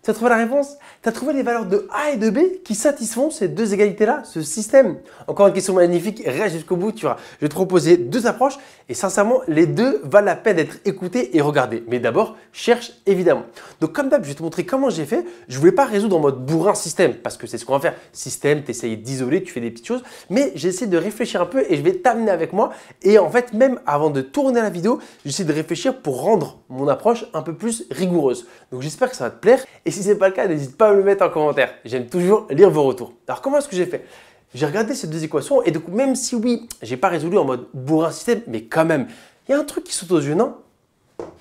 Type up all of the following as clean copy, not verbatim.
Tu as trouvé la réponse? Tu as trouvé les valeurs de A et de B qui satisfont ces deux égalités-là, ce système? Encore une question magnifique, reste jusqu'au bout, tu verras. Je vais te proposer deux approches et sincèrement, les deux valent la peine d'être écoutées et regardées. Mais d'abord, cherche évidemment. Donc comme d'hab, je vais te montrer comment j'ai fait. Je ne voulais pas résoudre en mode bourrin système parce que c'est ce qu'on va faire. Système, tu essayes d'isoler, tu fais des petites choses. Mais j'ai essayé de réfléchir un peu et je vais t'amener avec moi. Et en fait, même avant de tourner la vidéo, j'essaie de réfléchir pour rendre mon approche un peu plus rigoureuse. Donc j'espère que ça va te plaire. Et si ce n'est pas le cas, n'hésite pas à me le mettre en commentaire. J'aime toujours lire vos retours. Alors comment est-ce que j'ai fait? J'ai regardé ces deux équations et donc même si oui, j'ai pas résolu en mode bourrin système, mais quand même, il y a un truc qui saute aux yeux, non?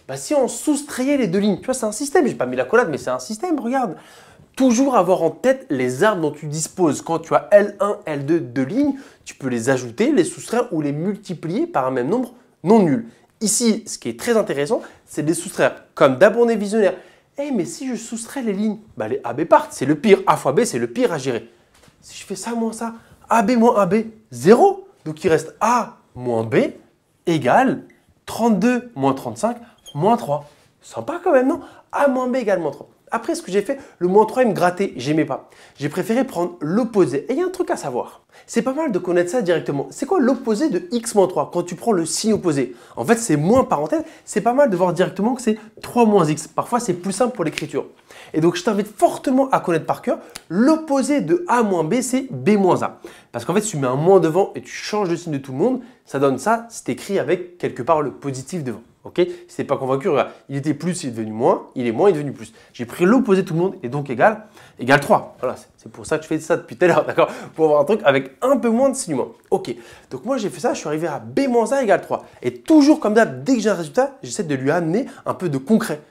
Bah, si on soustrayait les deux lignes, tu vois, c'est un système. J'ai pas mis l'accolade, mais c'est un système, regarde. Toujours avoir en tête les arbres dont tu disposes. Quand tu as L1, L2, deux lignes, tu peux les ajouter, les soustraire ou les multiplier par un même nombre non nul. Ici, ce qui est très intéressant, c'est de les soustraire. Comme d'hab, on est visionnaire. Eh, mais si je soustrais les lignes, bah les AB partent. C'est le pire. A fois B, c'est le pire à gérer. Si je fais ça moins ça, AB moins AB, 0. Donc il reste A moins B égale 32 moins 35 moins 3. Sympa quand même, non? A moins B égale moins 3. Après, ce que j'ai fait, le moins 3, il me grattait, j'aimais pas. J'ai préféré prendre l'opposé. Et il y a un truc à savoir. C'est pas mal de connaître ça directement. C'est quoi l'opposé de x moins 3 quand tu prends le signe opposé? En fait, c'est moins parenthèse. C'est pas mal de voir directement que c'est 3 moins x. Parfois, c'est plus simple pour l'écriture. Et donc, je t'invite fortement à connaître par cœur l'opposé de a moins b, c'est b moins a. Parce qu'en fait, si tu mets un moins devant et tu changes le signe de tout le monde, ça donne ça. C'est écrit avec quelque part le positif devant. Ok? Si tu n'es pas convaincu, regarde, il était plus, il est devenu moins, il est moins, il est devenu plus. J'ai pris l'opposé de tout le monde et donc égal 3. Voilà, c'est pour ça que je fais ça depuis tout à l'heure, d'accord? Pour avoir un truc avec un peu moins de signe moins. Ok, donc moi j'ai fait ça, je suis arrivé à b moins a égale 3. Et toujours comme d'hab, dès que j'ai un résultat, j'essaie de lui amener un peu de concret.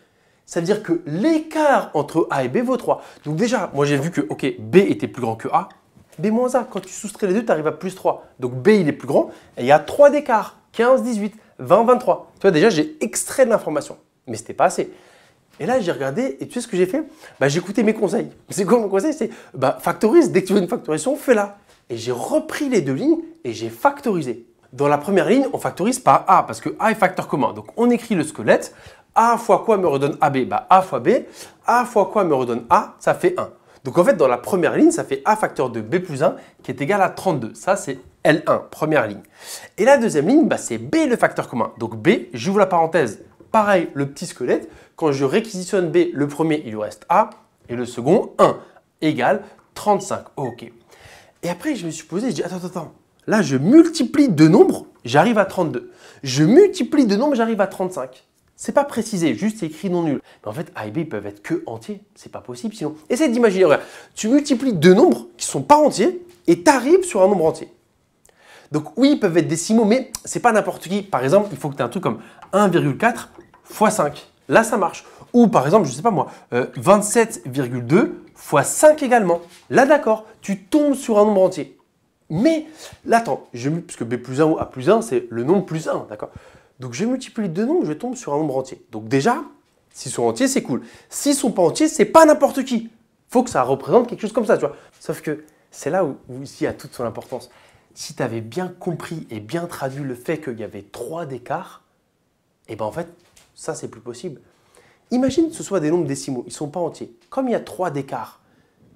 Ça veut dire que l'écart entre A et B vaut 3. Donc déjà, moi j'ai vu que ok, B était plus grand que A. B moins A, quand tu soustrais les deux, tu arrives à plus 3. Donc B il est plus grand et il y a 3 d'écart. 15, 18, 20, 23. Tu vois, déjà j'ai extrait de l'information. Mais ce n'était pas assez. Et là j'ai regardé et tu sais ce que j'ai fait? Bah, j'ai écouté mes conseils. C'est quoi mon conseil? C'est factorise. Dès que tu veux une factorisation, fais-la. Et j'ai repris les deux lignes et j'ai factorisé. Dans la première ligne, on factorise par A parce que A est facteur commun. Donc on écrit le squelette. A fois quoi me redonne AB? Bah, A fois B. A fois quoi me redonne A? Ça fait 1. Donc en fait, dans la première ligne, ça fait A facteur de B plus 1 qui est égal à 32. Ça, c'est L1, première ligne. Et la deuxième ligne, bah, c'est B le facteur commun. Donc B, j'ouvre la parenthèse. Pareil, le petit squelette. Quand je réquisitionne B, le premier, il lui reste A. Et le second, 1 égale 35. Ok. Et après, je me suis posé, je dis, attends. Là, je multiplie deux nombres, j'arrive à 32. Je multiplie deux nombres, j'arrive à 35. C'est pas précisé, juste écrit non nul. Mais en fait, A et B ils peuvent être que entiers. C'est pas possible sinon. Essaye d'imaginer, regarde, tu multiplies deux nombres qui sont pas entiers et tu arrives sur un nombre entier. Donc oui, ils peuvent être décimaux, mais c'est pas n'importe qui. Par exemple, il faut que tu aies un truc comme 1,4 fois 5. Là, ça marche. Ou par exemple, je sais pas moi, 27,2 fois 5 également. Là, d'accord, tu tombes sur un nombre entier. Mais là, attends, puisque B plus 1 ou A plus 1, c'est le nombre plus 1, d'accord? Donc, je multiplie deux nombres, je tombe sur un nombre entier. Donc déjà, s'ils sont entiers, c'est cool. S'ils ne sont pas entiers, c'est pas n'importe qui. Il faut que ça représente quelque chose comme ça, tu vois. Sauf que c'est là où ici a toute son importance. Si tu avais bien compris et bien traduit le fait qu'il y avait 3 d'écart, et bien en fait, ça, c'est plus possible. Imagine que ce soit des nombres décimaux, ils ne sont pas entiers. Comme il y a 3 d'écart,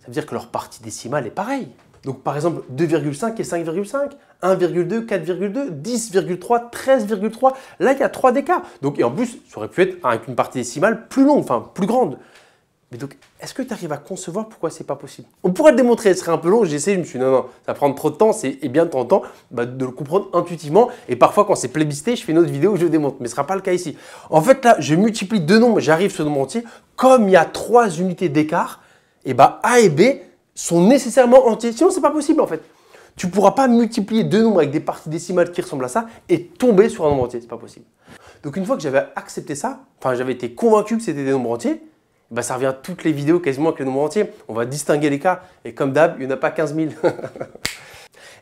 ça veut dire que leur partie décimale est pareille. Donc par exemple 2,5 et 5,5, 1,2, 4,2, 10,3, 13,3. Là, il y a 3 d'écart. Donc, et en plus, ça aurait pu être avec une partie décimale plus longue, enfin plus grande. Mais donc, est-ce que tu arrives à concevoir pourquoi c'est pas possible? On pourrait le démontrer, ce serait un peu long. J'ai essayé, je me suis dit non, ça prend trop de temps. Et bien de temps en temps de le comprendre intuitivement. Et parfois, quand c'est plébiscité, je fais une autre vidéo où je le démontre. Mais ce ne sera pas le cas ici. En fait, là, je multiplie deux nombres, j'arrive sur le nombre entier. Comme il y a 3 unités d'écart, et A et B sont nécessairement entiers. Sinon, ce n'est pas possible en fait. Tu ne pourras pas multiplier deux nombres avec des parties décimales qui ressemblent à ça et tomber sur un nombre entier. Ce n'est pas possible. Donc, une fois que j'avais accepté ça, enfin, j'avais été convaincu que c'était des nombres entiers, ça revient à toutes les vidéos quasiment avec les nombres entiers. On va distinguer les cas et comme d'hab, il n'y en a pas 15 000.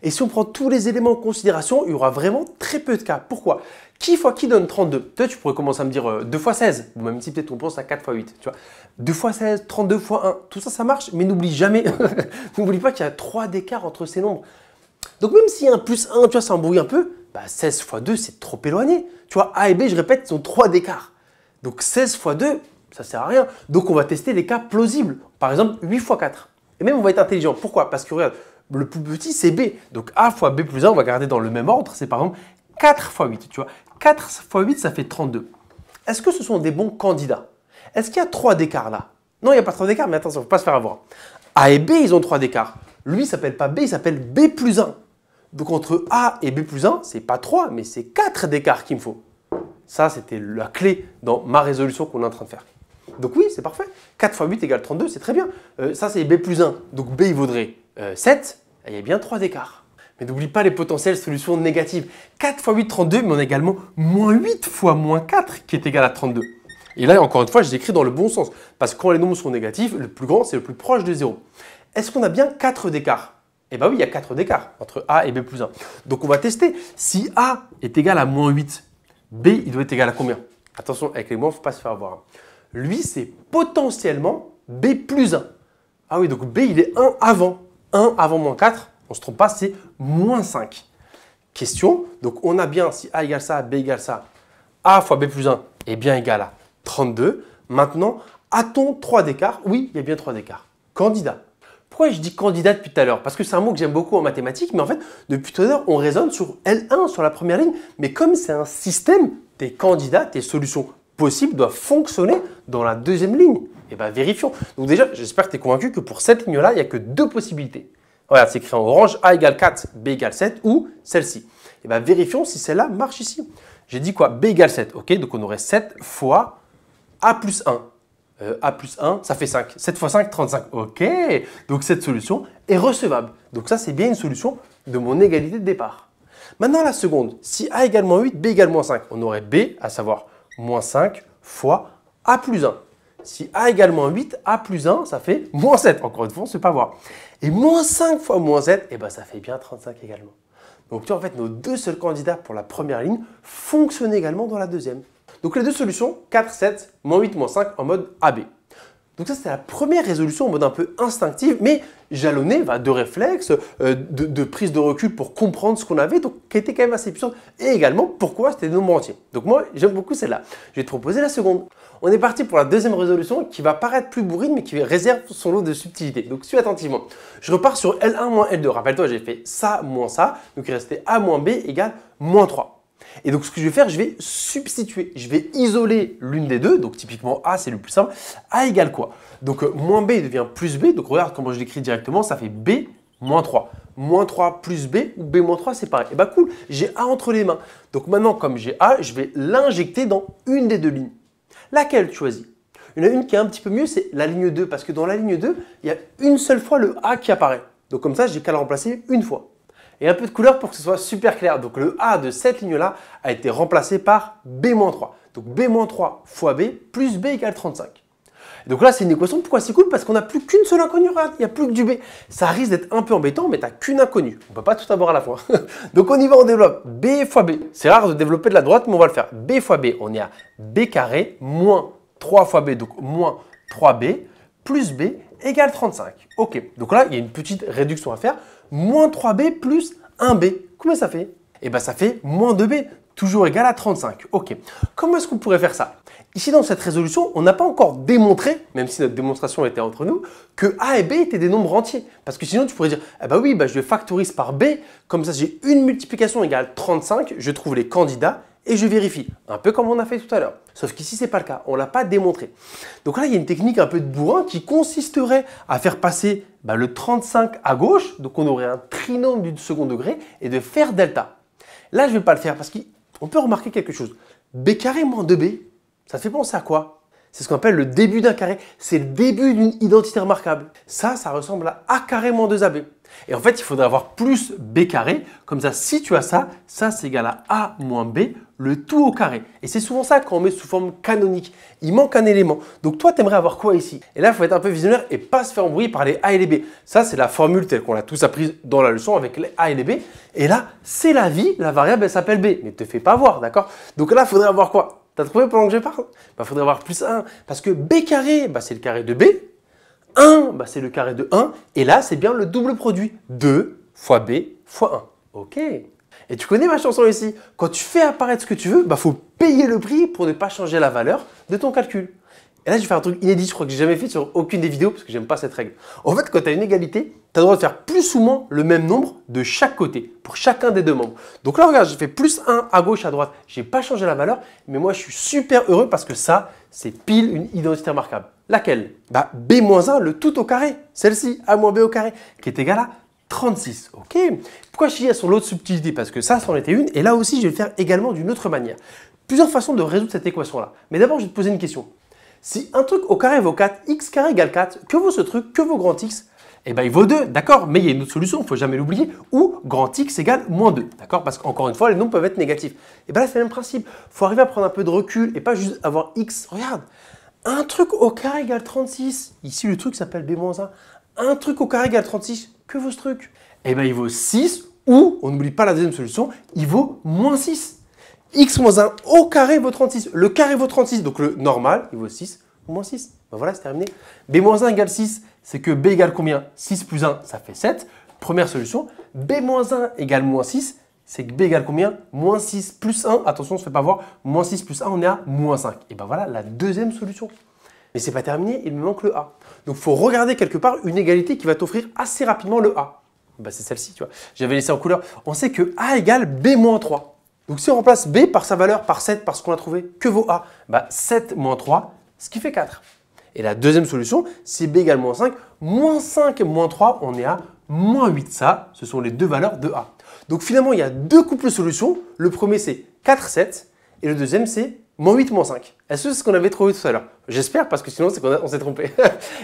Et si on prend tous les éléments en considération, il y aura vraiment très peu de cas. Pourquoi? Qui fois qui donne 32? Toi, tu pourrais commencer à me dire 2 fois 16. Même si peut-être on pense à 4 fois 8. Tu vois. 2 fois 16, 32 fois 1. Tout ça, ça marche. Mais n'oublie jamais, n'oublie pas qu'il y a 3 d'écart entre ces nombres. Donc même s'il y a un plus 1, tu vois, ça embrouille un peu. 16 fois 2, c'est trop éloigné. Tu vois, A et B, je répète, ils ont 3 d'écart. Donc 16 fois 2, Ça ne sert à rien. Donc, on va tester les cas plausibles. Par exemple, 8 fois 4. Et même, on va être intelligent. Pourquoi? Parce que regarde, le plus petit, c'est B. Donc, A fois B plus 1, on va garder dans le même ordre. C'est par exemple 4 fois 8. Tu vois, 4 fois 8, ça fait 32. Est-ce que ce sont des bons candidats? Est-ce qu'il y a 3 d'écart là? Non, il n'y a pas 3 d'écart, mais attention, il ne faut pas se faire avoir. A et B, ils ont 3 d'écart. Lui, il ne s'appelle pas B, il s'appelle B plus 1. Donc, entre A et B plus 1, ce n'est pas 3, mais c'est 4 d'écart qu'il me faut. Ça, c'était la clé dans ma résolution qu'on est en train de faire. Donc oui, c'est parfait. 4 fois 8 égale 32, c'est très bien. Ça, c'est B plus 1. Donc B, il vaudrait 7. Et il y a bien 3 d'écart. Mais n'oublie pas les potentielles solutions négatives. 4 fois 8, 32, mais on a également moins 8 fois moins 4 qui est égal à 32. Et là, encore une fois, je l'écris dans le bon sens. Parce que quand les nombres sont négatifs, le plus grand, c'est le plus proche de 0. Est-ce qu'on a bien 4 d'écart? Eh bien oui, il y a 4 d'écart entre A et B plus 1. Donc on va tester. Si A est égal à moins 8, B, il doit être égal à combien? Attention, avec les moins, il ne faut pas se faire avoir. Lui, c'est potentiellement B plus 1. Ah oui, donc B, il est 1 avant. 1 avant moins 4, on ne se trompe pas, c'est moins 5. Question, donc on a bien, si A égale ça, B égale ça, A fois B plus 1 est bien égal à 32. Maintenant, a-t-on 3 d'écart? Oui, il y a bien 3 d'écart. Candidat. Pourquoi je dis candidat depuis tout à l'heure? Parce que c'est un mot que j'aime beaucoup en mathématiques, mais en fait, depuis tout à l'heure, on raisonne sur L1, sur la première ligne. Mais comme c'est un système, tes candidats, tes solutions possibles doivent fonctionner dans la deuxième ligne. Et bien, vérifions. Donc déjà, j'espère que tu es convaincu que pour cette ligne-là, il n'y a que 2 possibilités. Regarde, c'est écrit en orange, A égale 4, B égale 7 ou celle-ci. Et bien, vérifions si celle-là marche ici. J'ai dit quoi? B égale 7. Ok, donc on aurait 7 fois A plus 1. A plus 1, ça fait 5. 7 fois 5, 35. Ok, donc cette solution est recevable. Donc ça, c'est bien une solution de mon égalité de départ. Maintenant, la seconde. Si A égale moins 8, B égale moins 5. On aurait B, à savoir moins 5 fois A plus 1. Si A égale moins 8, A plus 1, ça fait moins 7. Encore une fois, on ne sait pas voir. Et moins 5 fois moins 7, eh ben, ça fait bien 35 également. Donc, tu vois, en fait, nos 2 seuls candidats pour la première ligne fonctionnent également dans la deuxième. Donc, les 2 solutions, 4, 7, moins 8, moins 5 en mode AB. Donc ça, c'était la première résolution en mode un peu instinctive, mais jalonnée de réflexes, de prise de recul pour comprendre ce qu'on avait, donc qui était quand même assez puissante. Et également, pourquoi c'était des nombres entiers. Donc moi, j'aime beaucoup celle-là. Je vais te proposer la seconde. On est parti pour la deuxième résolution qui va paraître plus bourrine, mais qui réserve son lot de subtilité. Donc suis attentivement. Je repars sur L1 moins L2. Rappelle-toi, j'ai fait ça moins ça. Donc il restait A moins B égale moins 3. Et donc, ce que je vais faire, je vais substituer. Je vais isoler l'une des deux. Donc, typiquement, A, c'est le plus simple. A égale quoi? Donc, moins B devient plus B. Donc, regarde comment je l'écris directement. Ça fait B moins 3. Moins 3 plus B ou B moins 3, c'est pareil. Et bah cool, j'ai A entre les mains. Donc, maintenant, comme j'ai A, je vais l'injecter dans une des deux lignes. Laquelle tu choisis? Il y en a une qui est un petit peu mieux, c'est la ligne 2. Parce que dans la ligne 2, il y a une seule fois le A qui apparaît. Donc, comme ça, j'ai qu'à le remplacer une fois. Et un peu de couleur pour que ce soit super clair. Donc le A de cette ligne-là a été remplacé par B-3. Donc B-3 fois B plus B égale 35. Et donc là, c'est une équation. Pourquoi c'est cool? Parce qu'on n'a plus qu'une seule inconnue. Regarde, il n'y a plus que du B. Ça risque d'être un peu embêtant, mais tu n'as qu'une inconnue. On ne peut pas tout avoir à la fois. Donc on y va, on développe B fois B. C'est rare de développer de la droite, mais on va le faire. B fois B, on est à B carré moins 3 fois B, donc moins 3B plus B égale 35. Ok, donc là, il y a une petite réduction à faire. Moins 3B plus 1B. Combien ça fait? Eh bien, ça fait moins 2B, toujours égal à 35. Ok, comment est-ce qu'on pourrait faire ça? Ici, dans cette résolution, on n'a pas encore démontré, même si notre démonstration était entre nous, que A et B étaient des nombres entiers. Parce que sinon, tu pourrais dire, eh ben oui, je vais factoriser par B, comme ça j'ai une multiplication égale 35, je trouve les candidats et je vérifie. Un peu comme on a fait tout à l'heure. Sauf qu'ici, ce n'est pas le cas, on ne l'a pas démontré. Donc là, il y a une technique un peu de bourrin qui consisterait à faire passer le 35 à gauche, donc on aurait un trinôme du second degré, et de faire delta. Là, je ne vais pas le faire parce qu'on peut remarquer quelque chose. B carré moins 2B, ça te fait penser à quoi? C'est ce qu'on appelle le début d'un carré. C'est le début d'une identité remarquable. Ça ressemble à A carré moins 2AB. Et en fait, il faudrait avoir plus B carré. Comme ça, si tu as ça, c'est égal à A moins B, le tout au carré. Et c'est souvent ça quand on met sous forme canonique. Il manque un élément. Donc toi, tu aimerais avoir quoi ici? Et là, il faut être un peu visionnaire et pas se faire embrouiller par les A et les B. Ça, c'est la formule telle qu'on l'a tous apprise dans la leçon avec les A et les B. Et là, c'est la vie. La variable, elle s'appelle B. Mais ne te fais pas voir, d'accord? Donc là, il faudrait avoir quoi? T'as trouvé pendant que je parle? Il faudrait avoir plus 1. Parce que B carré, c'est le carré de B. 1, c'est le carré de 1. Et là, c'est bien le double produit. 2 fois B fois 1. Ok. Et tu connais ma chanson ici. Quand tu fais apparaître ce que tu veux, faut payer le prix pour ne pas changer la valeur de ton calcul. Et là, je vais faire un truc inédit, je crois que j'ai jamais fait sur aucune des vidéos parce que j'aime pas cette règle. En fait, quand tu as une égalité, tu as le droit de faire plus ou moins le même nombre de chaque côté, pour chacun des deux membres. Donc là, regarde, j'ai fait plus 1 à gauche, à droite. J'ai pas changé la valeur, mais moi, je suis super heureux parce que ça, c'est pile une identité remarquable. Laquelle? Bah, B-1, le tout au carré. Celle-ci, A moins B au carré, qui est égale à 36. Ok. Pourquoi je dis sur l'autre subtilité? Parce que ça, c'en était une. Et là aussi, je vais le faire également d'une autre manière. Plusieurs façons de résoudre cette équation-là. Mais d'abord, je vais te poser une question. Si un truc au carré vaut 4, x carré égale 4, que vaut ce truc? Que vaut grand X? Eh bien, il vaut 2, d'accord, mais il y a une autre solution, il ne faut jamais l'oublier, où grand X égale moins 2, d'accord? Parce qu'encore une fois, les nombres peuvent être négatifs. Et bien là, c'est le même principe. Il faut arriver à prendre un peu de recul et pas juste avoir X. Regarde, un truc au carré égale 36. Ici, le truc s'appelle B-1. Un truc au carré égale 36. Que vaut ce truc? Eh bien, il vaut 6 ou, on n'oublie pas la deuxième solution, il vaut moins 6. X moins 1 au carré vaut 36. Le carré vaut 36, donc le normal, il vaut 6 ou moins 6. Ben voilà, c'est terminé. B moins 1 égale 6, c'est que B égale combien? 6 plus 1, ça fait 7. Première solution. B moins 1 égale moins 6, c'est que B égale combien? Moins 6 plus 1, attention, on ne se fait pas voir. Moins 6 plus 1, on est à moins 5. Et ben voilà la deuxième solution. Mais ce n'est pas terminé, il me manque le A. Donc il faut regarder quelque part une égalité qui va t'offrir assez rapidement le A. Ben, c'est celle-ci, tu vois. J'avais laissé en couleur. On sait que A égale B moins 3. Donc si on remplace B par sa valeur, par 7, par ce qu'on a trouvé, que vaut A? Bah, 7 moins 3, ce qui fait 4. Et la deuxième solution, si B égale moins 5, moins 5 moins 3, on est à moins 8. Ça, ce sont les deux valeurs de A. Donc finalement, il y a deux couples de solutions. Le premier, c'est 4, 7. Et le deuxième, c'est moins 8, moins 5. Est-ce que c'est ce qu'on avait trouvé tout à l'heure? J'espère, parce que sinon, c'est qu'on s'est trompé.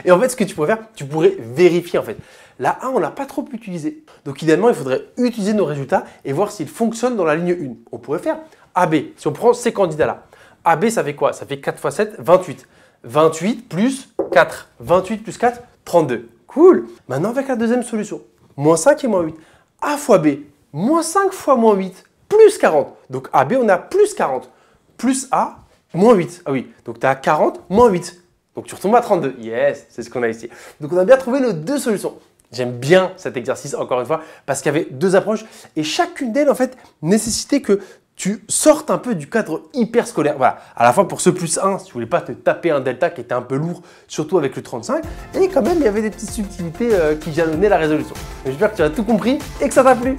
Et en fait, ce que tu pourrais faire, tu pourrais vérifier en fait. La A, on ne l'a pas trop utilisé. Donc idéalement, il faudrait utiliser nos résultats et voir s'ils fonctionnent dans la ligne 1. On pourrait faire AB. Si on prend ces candidats-là. AB, ça fait quoi? Ça fait 4 fois 7, 28. 28 plus 4. 28 plus 4, 32. Cool. Maintenant, avec la deuxième solution. Moins 5 et moins 8. A fois B. Moins 5 fois moins 8, plus 40. Donc AB, on a plus 40. Plus A, moins 8. Ah oui, donc tu as 40, moins 8. Donc tu retombes à 32. Yes, c'est ce qu'on a ici. Donc on a bien trouvé nos deux solutions. J'aime bien cet exercice, encore une fois, parce qu'il y avait deux approches et chacune d'elles, en fait, nécessitait que tu sortes un peu du cadre hyper scolaire. Voilà, à la fois pour ce plus 1, si tu voulais pas te taper un delta qui était un peu lourd, surtout avec le 35, et quand même, il y avait des petites subtilités qui jalonnaient la résolution. J'espère que tu as tout compris et que ça t'a plu.